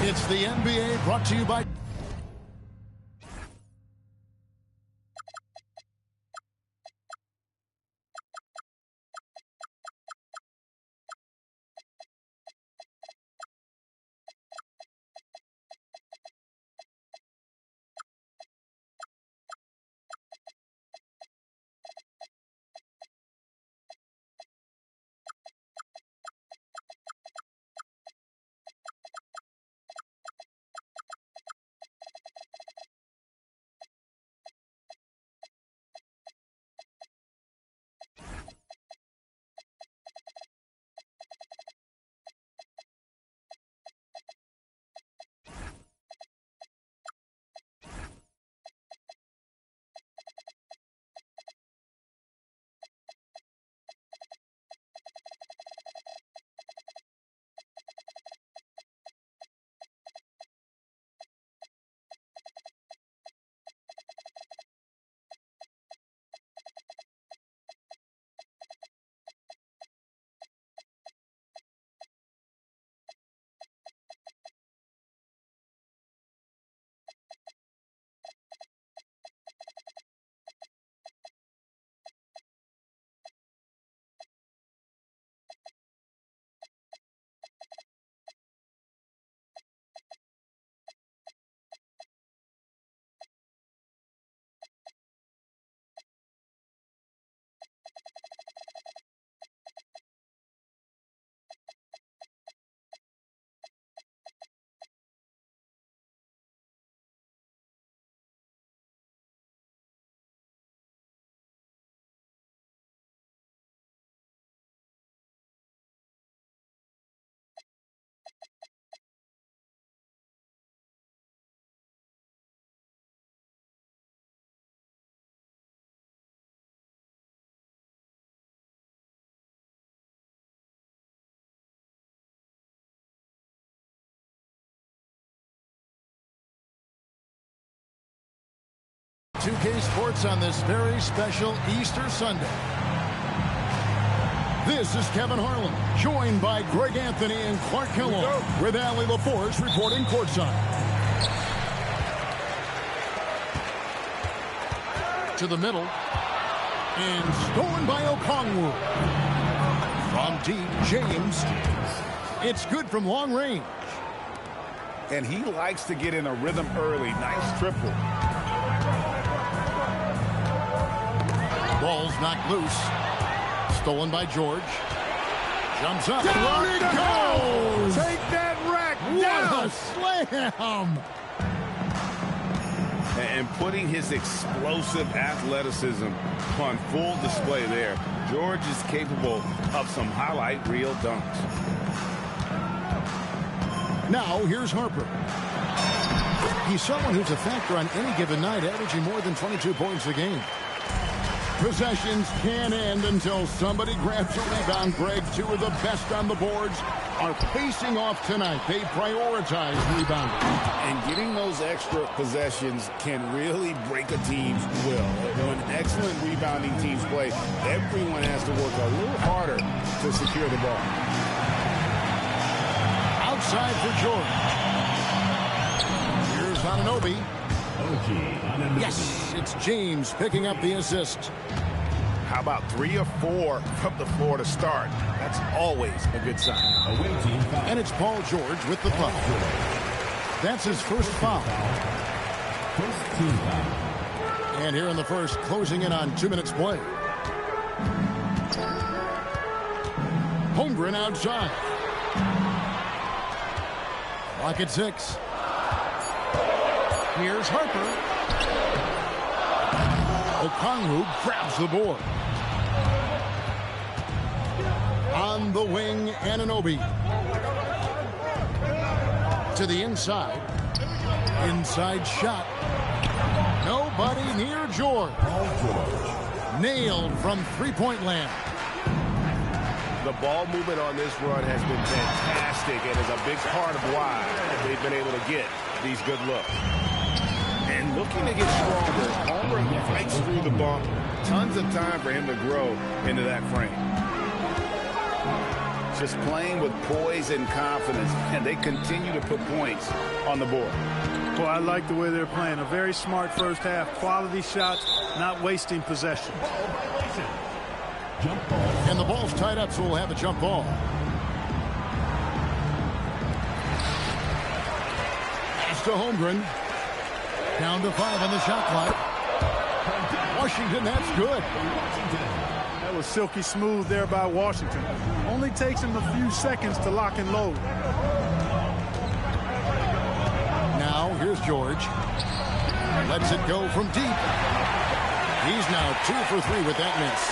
It's the NBA brought to you by... K Sports on this very special Easter Sunday. This is Kevin Harlan, joined by Greg Anthony and Clark Kellogg, with Allie LaForce reporting courtside. To the middle, and stolen by Okongwu. From deep, James. It's good from long range. And he likes to get in a rhythm early. Nice triple. Ball's knocked loose. Stolen by George. Jumps up. Down it goes! goes! Take that rack What down! a slam! And putting his explosive athleticism on full display there. George is capable of some highlight reel dunks. Now here's Harper. He's someone who's a factor on any given night, averaging more than 22 points a game. Possessions can't end until somebody grabs a rebound. Greg, two of the best on the boards are facing off tonight. They prioritize rebounding. And getting those extra possessions can really break a team's will. When excellent rebounding teams play, everyone has to work a little harder to secure the ball. Outside for George. Here's Anunoby. Yes, it's James picking up the assist. How about 3 or 4 from the floor to start? That's always a good sign. And it's Paul George with the foul. That's his first foul. And here in the first, closing in on 2 minutes play. Holmgren outside. Clock at 6. Here's Harper. Okongwu grabs the board. On the wing, Anunoby. To the inside. Inside shot. Nobody near George. Nailed from three-point land. The ball movement on this run has been fantastic and is a big part of why they've been able to get these good looks. And looking to get stronger, Homer fights through the bump. Tons of time for him to grow into that frame. just playing with poise and confidence, and they continue to put points on the board. Well, I like the way they're playing. A very smart first half. Quality shots, not wasting possession. Jump ball. And the ball's tied up, so we'll have a jump ball. Pass to Holmgren. Down to 5 on the shot clock. Washington, that's good. That was silky smooth there by Washington. Only takes him a few seconds to lock and load. Now, here's George. Lets it go from deep. He's now 2 for 3 with that miss.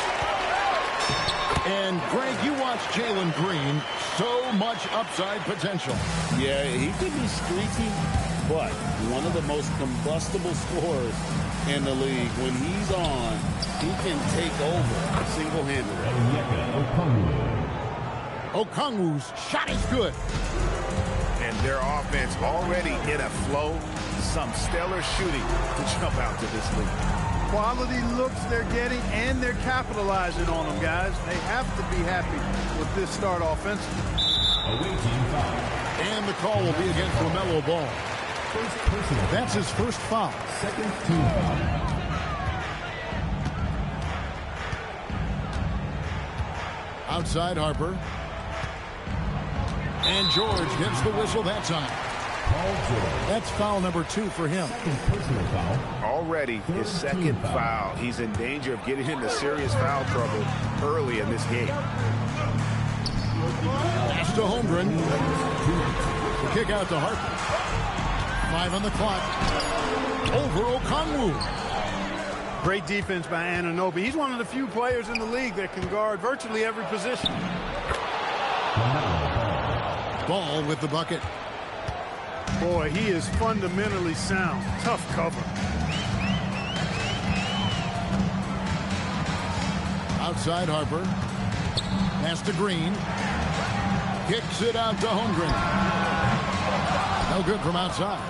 And, Greg, you watch Jalen Green. So much upside potential. Yeah, he could be streaky, but one of the most combustible scorers in the league. When he's on, he can take over single-handedly. Okongwu's shot is good. And their offense already in a flow. Some stellar shooting to jump out to this lead. Quality looks they're getting, and they're capitalizing on them, guys. They have to be happy with this start offensively. And the call will be against LaMelo Ball. That's his first foul. Second team foul. Outside Harper. And George gets the whistle that time. That's foul number 2 for him. Already his second foul. He's in danger of getting into serious foul trouble early in this game. Pass to Holmgren. The kick out to Harper. 5 on the clock. Over Okongwu. Great defense by Anunoby. He's one of the few players in the league that can guard virtually every position. Ball with the bucket. Boy, he is fundamentally sound. Tough cover. Outside Harper. Pass to Green. Kicks it out to Holmgren. No good from outside.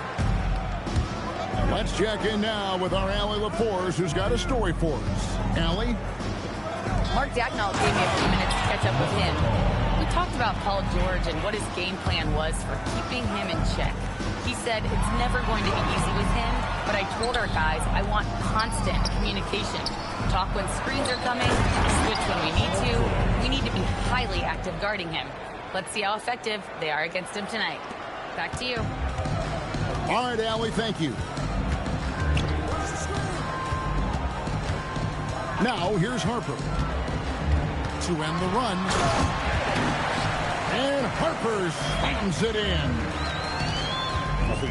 Let's check in now with our Allie LaForce, who's got a story for us. Allie? Mark Daigneault gave me a few minutes to catch up with him. We talked about Paul George and what his game plan was for keeping him in check. He said it's never going to be easy with him, but I told our guys I want constant communication. Talk when screens are coming, switch when we need to. We need to be highly active guarding him. Let's see how effective they are against him tonight. Back to you. All right, Allie, thank you. Now, here's Harper to end the run. And Harper slams it in.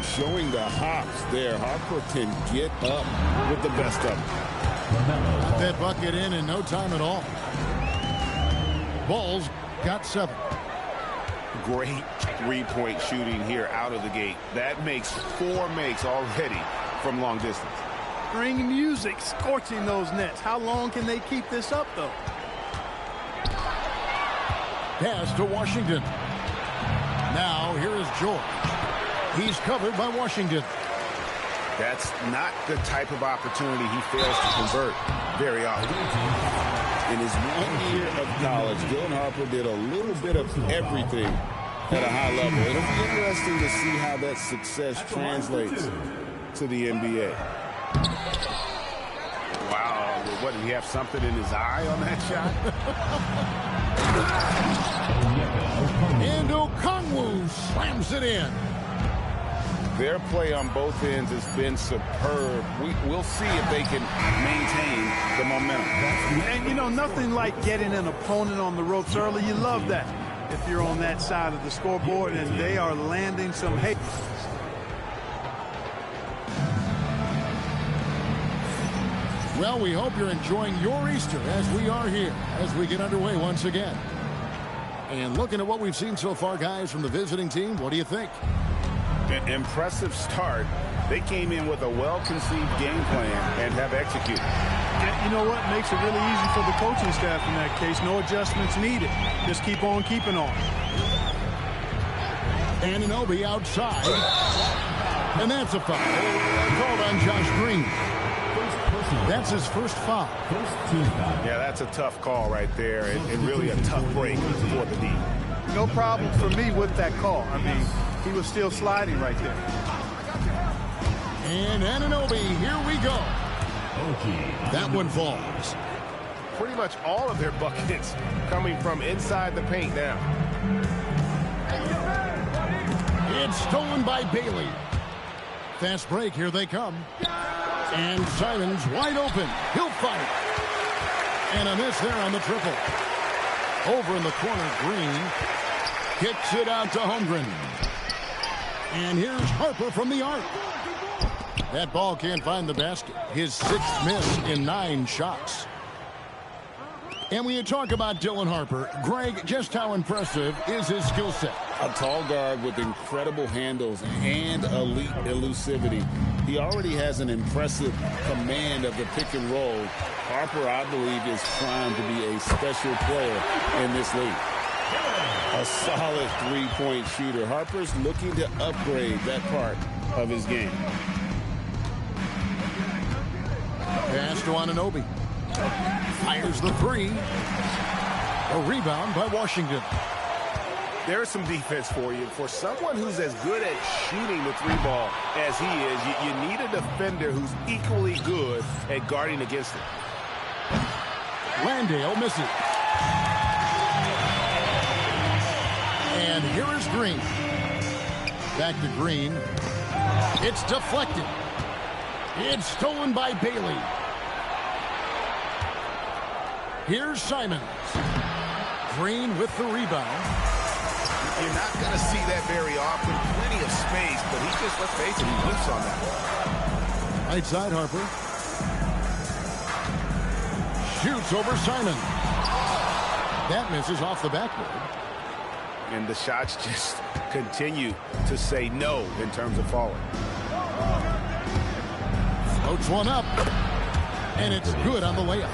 Showing the hops there. Harper can get up with the best of them. Got that bucket in no time at all. Bulls got 7. Great three-point shooting here out of the gate. That makes 4 makes already from long distance. Bring music, scorching those nets. How long can they keep this up, though? Pass to Washington. Now, here is George. He's covered by Washington. That's not the type of opportunity he fails to convert very often. In his 1 year of college, Dylan Harper did a little bit of everything at a high level. It'll be interesting to see how that success translates to the NBA. Wow, what, did he have something in his eye on that shot? And Okongwu slams it in. Their play on both ends has been superb. We'll see if they can maintain the momentum. And, you know, nothing like getting an opponent on the ropes early. You love that if you're on that side of the scoreboard, and they are landing some hate. Well, we hope you're enjoying your Easter as we are here as we get underway once again. And looking at what we've seen so far, guys, from the visiting team, what do you think? An impressive start. They came in with a well-conceived game plan and have executed. And you know what? Makes it really easy for the coaching staff in that case. No adjustments needed. Just keep on keeping on. Anunoby outside. And that's a foul. Called on Josh Green. That's his first foul. Yeah, that's a tough call right there, and really a tough break for the D. no problem for me with that call. I mean, he was still sliding right there. And Anunoby, here we go. That one falls. Pretty much all of their buckets coming from inside the paint now. It's stolen by Bailey. Fast break, here they come. And Simons wide open. He'll fight. And a miss there on the triple. Over in the corner, Green kicks it out to Holmgren. And here's Harper from the arc. That ball can't find the basket. His 6th miss in 9 shots. And when you talk about Dylan Harper, Greg, just how impressive is his skill set? A tall guard with incredible handles and elite elusivity. He already has an impressive command of the pick and roll. Harper, I believe, is primed to be a special player in this league. A solid three-point shooter. Harper's looking to upgrade that part of his game. Pass to Anunoby. Fires the 3. A rebound by Washington. There's some defense for you. For someone who's as good at shooting the 3-ball as he is, you need a defender who's equally good at guarding against it. Landale misses. And here is Green. Back to Green. It's deflected. It's stolen by Bailey. Here's Simons. Green with the rebound. You're not going to see that very often. Plenty of space, but he just, let's face it, he whiffs on that. Right side, Harper. Shoots over Simon. That misses off the backboard. And the shots just continue to say no in terms of falling. Floats one up. And it's good on the layup.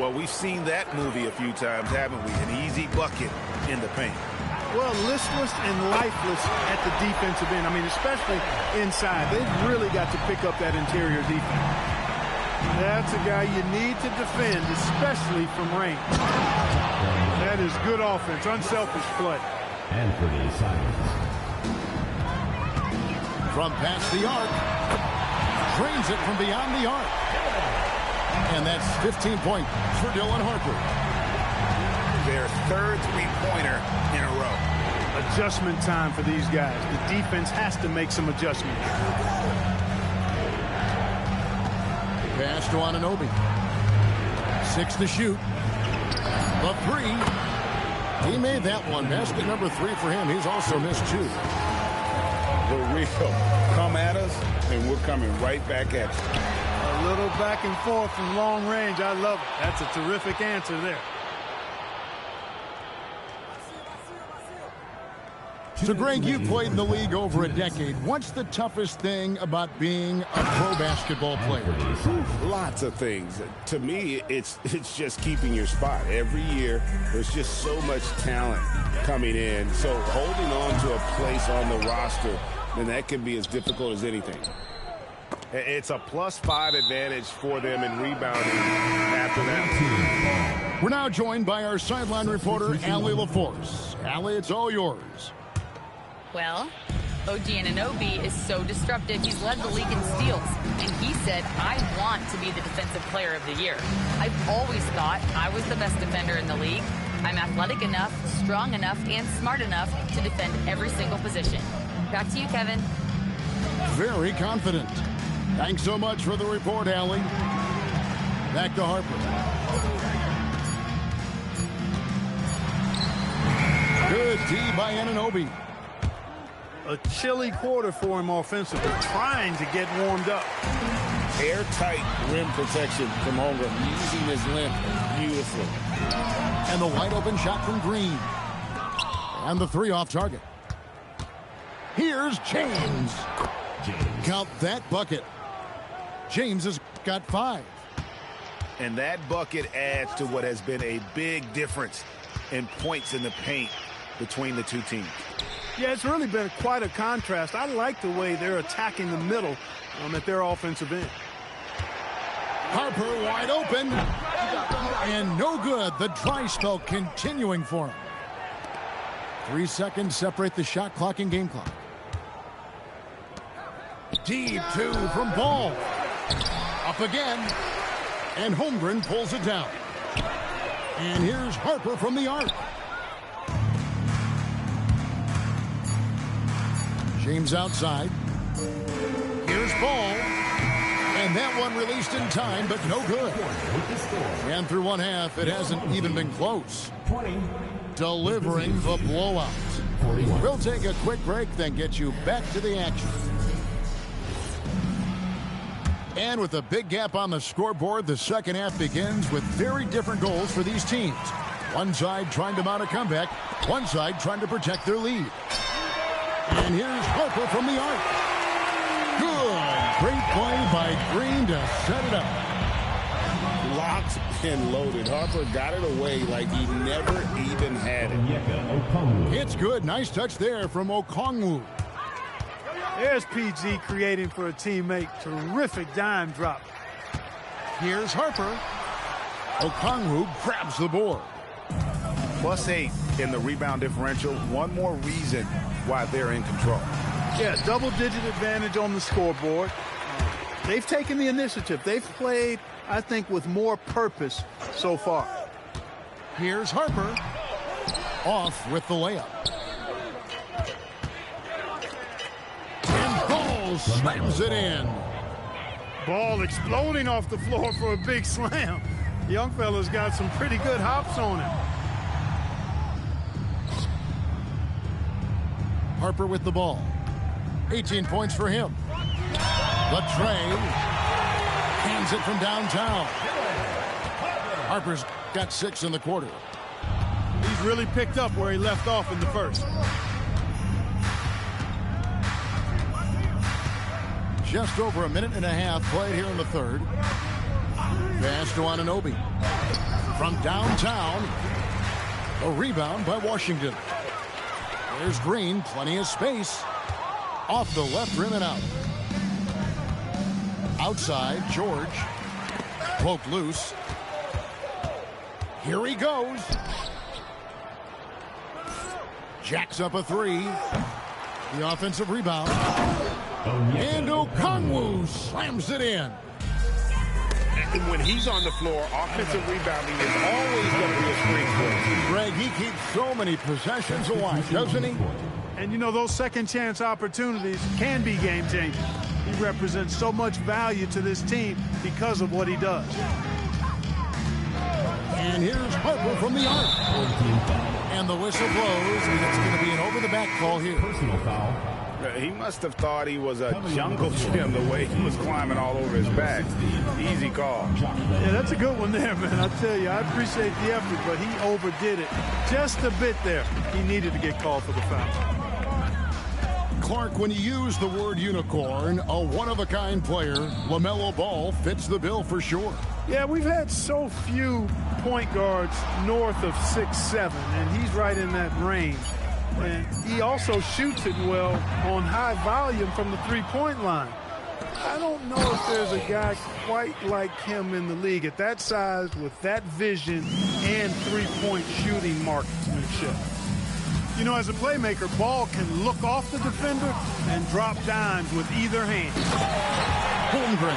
Well, we've seen that movie a few times, haven't we? An easy bucket in the paint. Well, listless and lifeless at the defensive end. I mean, especially inside. They've really got to pick up that interior defense. That's a guy you need to defend, especially from range. That is good offense, unselfish play. Anthony Simons. From past the arc. Drains it from beyond the arc. And that's 15 points for Dylan Harper. Their 3rd three-pointer in a row. Adjustment time for these guys. The defense has to make some adjustments. Pass to Anunoby. 6 to shoot. The 3. He made that one. Basket number 3 for him. He's also missed 2. The real come at us, and we're coming right back at you. A little back and forth from long range. I love it. That's a terrific answer there. So, Greg, you played in the league over a decade. What's the toughest thing about being a pro basketball player? Lots of things. To me, it's just keeping your spot. Every year, there's just so much talent coming in. So holding on to a place on the roster, then that can be as difficult as anything. It's a +5 advantage for them in rebounding after that. We're now joined by our sideline reporter, Allie LaForce. Allie, it's all yours. Well, OG Anunoby is so disruptive, he's led the league in steals. And he said, I want to be the defensive player of the year. I've always thought I was the best defender in the league. I'm athletic enough, strong enough, and smart enough to defend every single position. Back to you, Kevin. Very confident. Thanks so much for the report, Allie. Back to Harper. Good D by Anunoby. A chilly quarter for him offensively, trying to get warmed up. Airtight rim protection from Holmgren, using his length beautifully. And the wide open shot from Green. And the 3 off target. Here's James. Count that bucket. James has got 5. And that bucket adds to what has been a big difference in points in the paint between the two teams. Yeah, it's really been quite a contrast. I like the way they're attacking the middle at their offensive end. Harper wide open. And no good. The dry spell continuing for him. 3 seconds separate the shot clock and game clock. Deep two from Ball. Up again. And Holmgren pulls it down. And here's Harper from the arc. James outside. Here's Ball. And that one released in time, but no good. And through one half, it hasn't even been close. Delivering the blowout. We'll take a quick break, then get you back to the action. And with a big gap on the scoreboard, the second half begins with very different goals for these teams. One side trying to mount a comeback, one side trying to protect their lead. And here's Harper from the arc. Good. Great play by Green to set it up. Locked and loaded. Harper got it away like he never even had it. It's good. Nice touch there from Okongwu. There's PG creating for a teammate. Terrific dime drop. Here's Harper. Okongwu grabs the board. +8 in the rebound differential. One more reason why they're in control. Yeah, double-digit advantage on the scoreboard. They've taken the initiative. They've played, I think, with more purpose so far. Here's Harper. Off with the layup. And Ball slams it in. Ball exploding off the floor for a big slam. Young fella's got some pretty good hops on him. Harper with the ball. 18 points for him. Latrey hands it from downtown. Harper's got 6 in the quarter. He's really picked up where he left off in the first. Just over a minute and a half played here in the third. Pass to Anunoby. From downtown, a rebound by Washington. There's Green, plenty of space. Off the left rim and out. Outside, George. Poked loose. Here he goes. Jacks up a 3. The offensive rebound. And Okongwu slams it in. And when he's on the floor, offensive rebounding is always going to be a strength for him. Greg, he keeps so many possessions alive, doesn't he? And you know, those second chance opportunities can be game changing. He represents so much value to this team because of what he does. And here's Harper from the arc. And the whistle blows, and it's going to be an over-the-back call here. Personal foul. He must have thought he was a jungle gym the way he was climbing all over his back. Easy call. Yeah, that's a good one there, man. I tell you, I appreciate the effort, but he overdid it just a bit there. He needed to get called for the foul. Clark, when you use the word unicorn, a one-of-a-kind player, LaMelo Ball fits the bill for sure. Yeah, we've had so few point guards north of 6'7", and he's right in that range. And he also shoots it well on high volume from the three-point line. I don't know if there's a guy quite like him in the league at that size with that vision and three-point shooting marksmanship. You know, as a playmaker, Ball can look off the defender and drop dimes with either hand. Holmgren.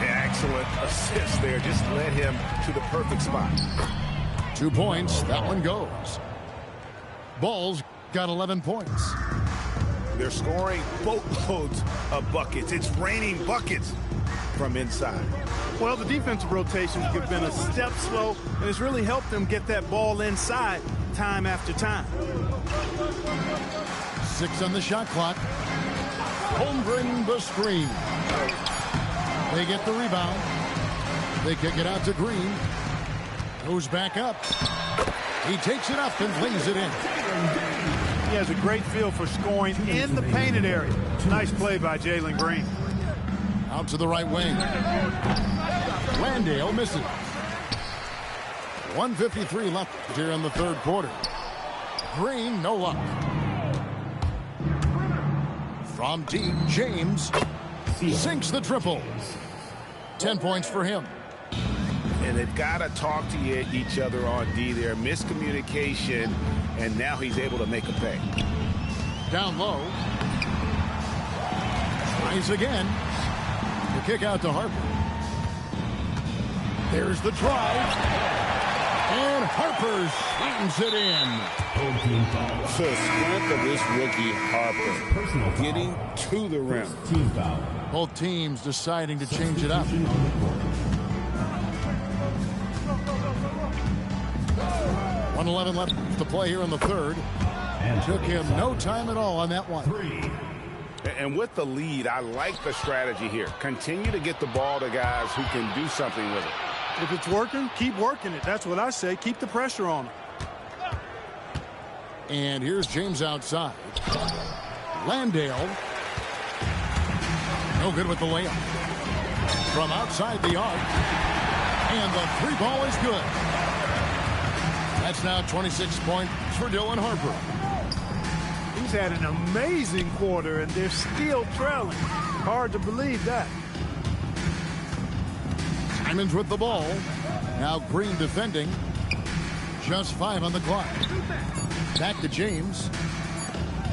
Excellent assist there. Just led him to the perfect spot. 2 points. That one goes. Ball's got 11 points. They're scoring boatloads of buckets. It's raining buckets from inside. Well, the defensive rotations have been a step slow, and it's really helped them get that ball inside time after time. 6 on the shot clock. Holmgren the screen. They get the rebound. They kick it out to Green. Goes back up. He takes it up and lays it in. He has a great feel for scoring in the painted area. Nice play by Jalen Green. Out to the right wing. Landale misses. 1:53 left here in the third quarter. Green, no luck. From deep, James sinks the triple. 10 points for him. And they've got to talk to each other on D there. Miscommunication, and now he's able to make a pay. Down low. Tries again. The kick out to Harper. There's the drive. And Harper slams it in. The strength of this rookie Harper getting to the rim. Team foul. Both teams deciding to change it up. 1:11 left to play here in the third. And Took him no time at all on that one. 3. And with the lead, I like the strategy here. Continue to get the ball to guys who can do something with it. If it's working, keep working it. That's what I say. Keep the pressure on him. And here's James outside. Landale. No good with the layup. From outside the arc. And the three ball is good. That's now 26 points for Dylan Harper. He's had an amazing quarter, and they're still trailing. Hard to believe that. Simons with the ball. Now Green defending. Just 5 on the clock. Back to James.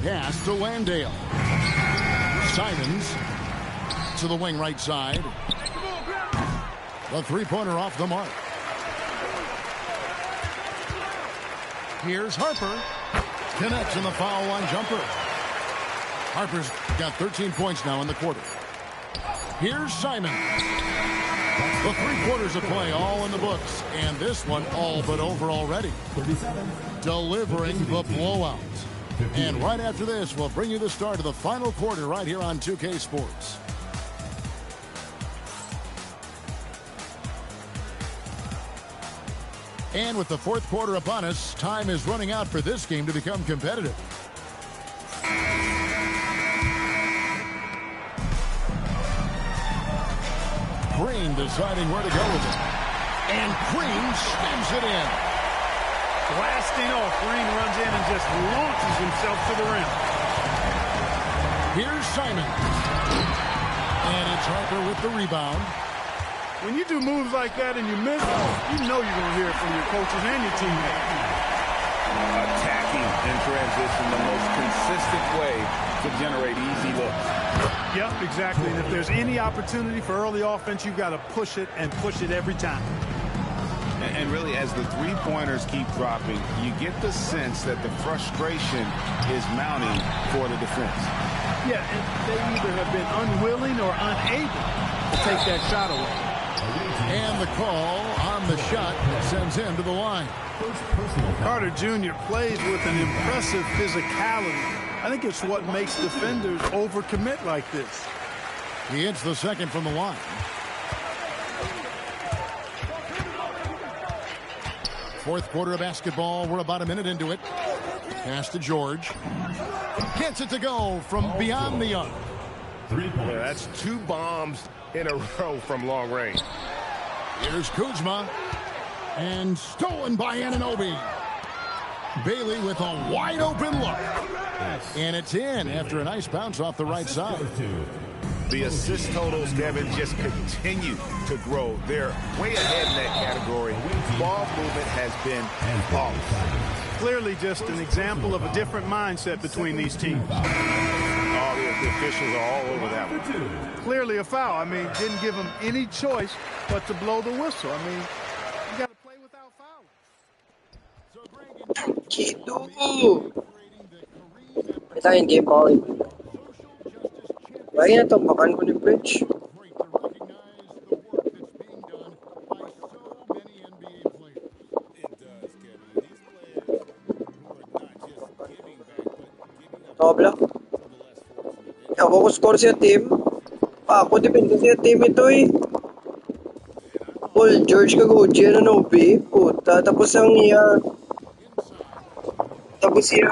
Pass to Landale. Simons to the wing right side. The three-pointer off the mark. Here's Harper. Connects in the foul line jumper. Harper's got 13 points now in the quarter. Here's Simon. The 3 quarters of play all in the books. And this one all but over already. Delivering the blowout. And right after this, we'll bring you the start of the final quarter right here on 2K Sports. And with the fourth quarter upon us, time is running out for this game to become competitive. Green deciding where to go with it. And Green slams it in. Blasting off. Green runs in and just launches himself to the rim. Here's Simon. And it's Harper with the rebound. When you do moves like that and you miss, you know you're going to hear it from your coaches and your teammates. Attacking in transition, the most consistent way to generate easy looks. Yep, exactly. And if there's any opportunity for early offense, you've got to push it and push it every time. And really, as the three-pointers keep dropping, you get the sense that the frustration is mounting for the defense. Yeah, and they either have been unwilling or unable to take that shot away. And the call on the shot sends him to the line. Carter Jr. plays with an impressive physicality. I think it's what makes defenders overcommit like this. He hits the second from the line. Fourth quarter of basketball. We're about a minute into it. Pass to George. Gets it to go from beyond the arc. 3 points. Yeah, that's 2 bombs in a row from long range. Here's Kuzma. And stolen by Anunoby. Bailey with a wide open look. And it's in after a nice bounce off the right side. The assist totals, Kevin, just continue to grow. They're way ahead in that category. Ball movement has been flawless. Clearly just an example of a different mindset between these teams. All the officials are all over that one. Clearly a foul. I mean, didn't give them any choice but to blow the whistle. I mean, you got to play without fouling. Gitu. Kita yung game ball. Lagi na to, makan ko ni Bridge. Tobla. Ako ko score siya team. Ako depende siya team ito eh. Paul George Kaguchi Anunoby. Puta. Tapos ang iya. Tapos siya.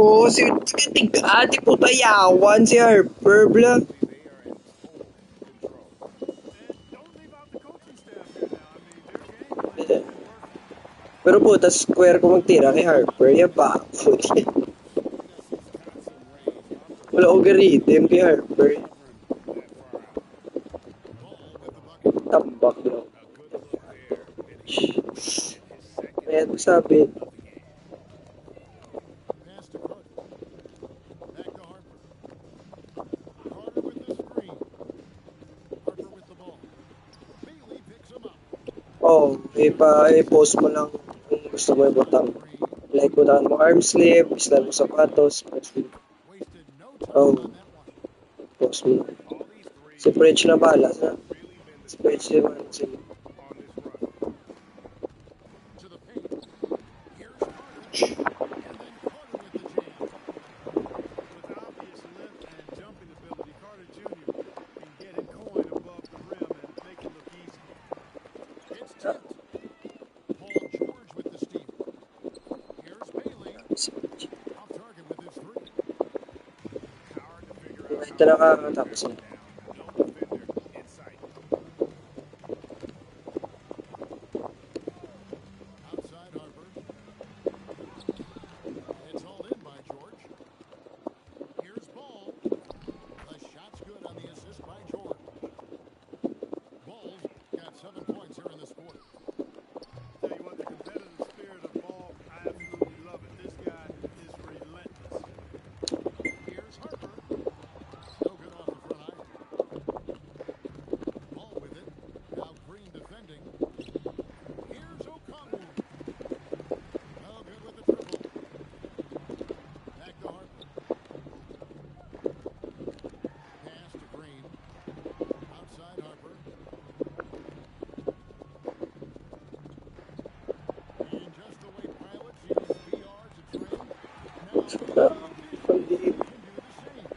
Oo, si ati puta yawan si Harper, bla. Pero puta, square ko magtira kay Harper. Yan ba? Wala algorithm kay Harper. Tambak, bro. nagsabi. Pass to Carter. Back to Harper. Carter with the screen. Harper with the ball. Bailey picks him up. Oh, i-post mo lang kung gusto mo ibutang. Like, butangan mo arm sleeve, islan mo sapatos, arm sleeve. Wasted no time Oh, on that one. post mo lang. All these threes Si French na bahala sa really been the si French naman sila. on this run. To the paint. Here's Carter. And then Carter with the jam. With obvious length and jumping ability, Carter Jr. can get it going above the rim and make it look easy. It's tipped. Paul George with the steal. Here's Bailey. Off target with his three. Hard to figure out Ito nakakatapos na. no defender in sight. Outside Harper. It's hauled in by George. Here's Ball. The shot's good on the assist by George. Ball's got 7 points here in this quarter. Tell you what, the competitive spirit of Ball, I absolutely love it. This guy is relentless. Here's Harper. No good off the front iron. Ball with it. Now Green defending. Here's Okongwu. No good with the triple. Back to Harper. Pass to Green. Outside Harper. And just the way pilots use VR to train, now can do the same.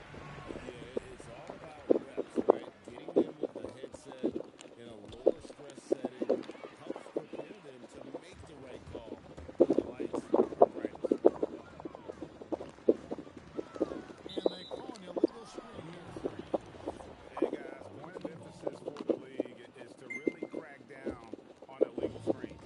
Yeah, it's all about reps, right? Getting them with the headset in a lower stress setting helps prepare them to make the right call when the lights are brightest. And they call an illegal screen here. Hey guys, point of emphasis for the league is to really crack down on illegal screens.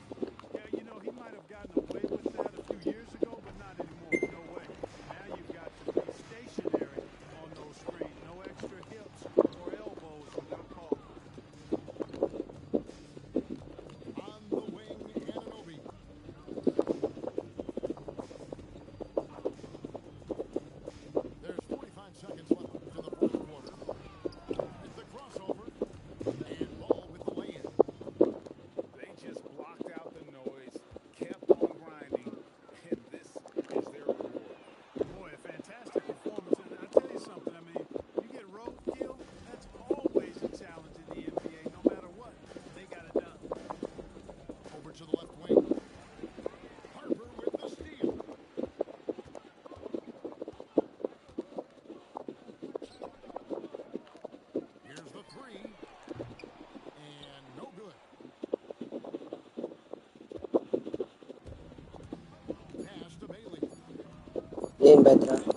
Yeah, you know, he might have gotten away with that a few years ago, but not anymore. No way. Now you've got to be stationary on those screens. No extra hips or elbows when they're called. On the wing, Anunoby. There's 45 seconds left in the fourth quarter. It's the crossover. And Ball with the lay-in. They just blocked out the noise, kept on grinding, and this is their reward. Boy, a fantastic performance. And I'll tell you something, I mean, you get roadkill, that's always a challenge in the NBA. No matter what, they got it done. Over to the left wing. Harper with the steal. Here's the three. And no good. Pass to Bailey. Yan, Betra.